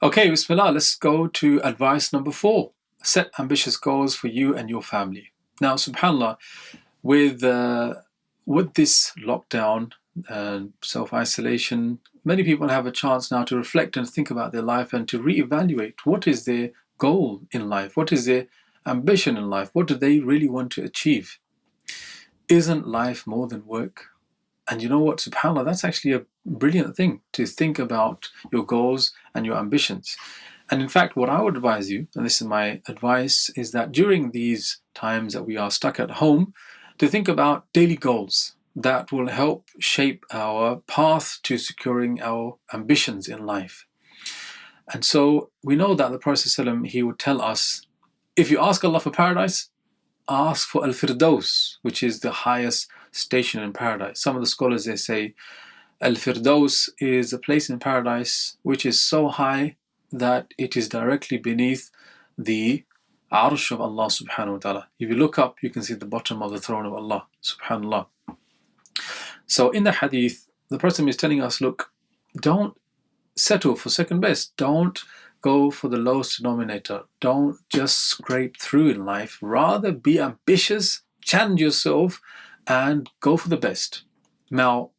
Okay, Bismillah, let's go to advice number 4. Set ambitious goals for you and your family. Now, subhanAllah, with this lockdown and self-isolation, many people have a chance now to reflect and think about their life and to reevaluate what is their goal in life, what is their ambition in life, what do they really want to achieve. Isn't life more than work? And you know what, subhanAllah, that's actually a brilliant thing to think about your goals and your ambitions. And in fact, what I would advise you, and this is my advice, is that during these times that we are stuck at home, to think about daily goals that will help shape our path to securing our ambitions in life. And so we know that the Prophet ﷺ, he would tell us, if you ask Allah for paradise, ask for Al-Firdaus, which is the highest station in paradise. Some of the scholars, they say Al-Firdaus is a place in paradise which is so high that it is directly beneath the Arsh of Allah subhanahu wa ta'ala. If you look up, you can see the bottom of the throne of Allah subhanallah. So in the hadith, the Prophet is telling us, look, don't settle for second best. Don't go for the lowest denominator. Don't just scrape through in life. Rather be ambitious, challenge yourself, and go for the best. Now,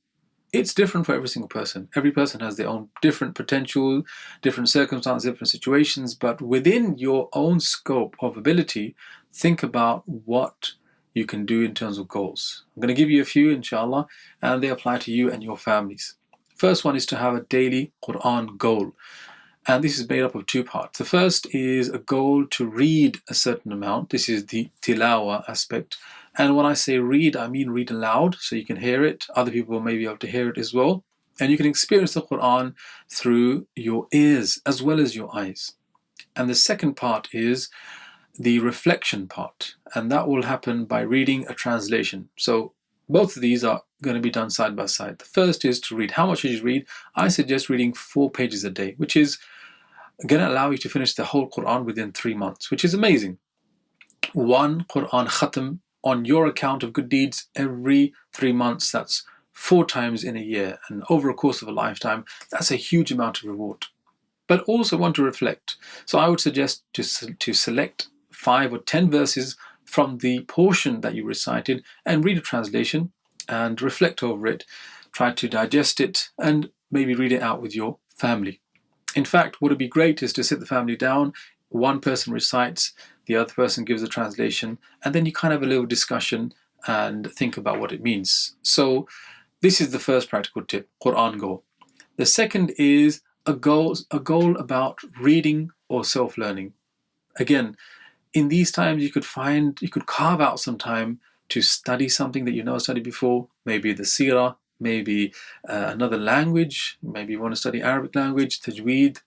it's different for every single person. Every person has their own different potential, different circumstances, different situations, but within your own scope of ability, think about what you can do in terms of goals. I'm going to give you a few, inshallah, and they apply to you and your families. First one is to have a daily Quran goal. And this is made up of 2 parts. The first is a goal to read a certain amount. This is the tilawa aspect. And when I say read, I mean read aloud, so you can hear it. Other people may be able to hear it as well. And you can experience the Quran through your ears as well as your eyes. And the second part is the reflection part. And that will happen by reading a translation. So both of these are going to be done side by side. The first is to read. How much should you read? I suggest reading 4 pages a day, which is going to allow you to finish the whole Quran within 3 months, which is amazing. 1 Quran khatam on your account of good deeds every 3 months. That's 4 times in a year, and over a course of a lifetime, that's a huge amount of reward. But also want to reflect. So I would suggest to select 5 or 10 verses from the portion that you recited and read a translation and reflect over it. Try to digest it and maybe read it out with your family. In fact, what would be great is to sit the family down, one person recites, the other person gives a translation, and then you kind of have a little discussion and think about what it means. So this is the first practical tip, Quran goal. The second is a goal about reading or self-learning. Again, in these times you could carve out some time to study something that you never studied before, maybe the seerah, maybe another language, maybe you want to study Arabic language, tajweed.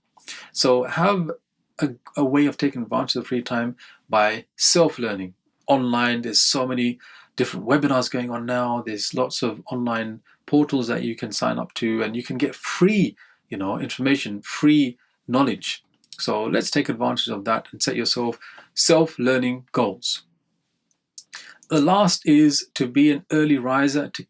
So have a way of taking advantage of the free time by self-learning. Online, there's so many different webinars going on now. There's lots of online portals that you can sign up to, and you can get free, information, free knowledge. So let's take advantage of that and set yourself self-learning goals. The last is to be an early riser, to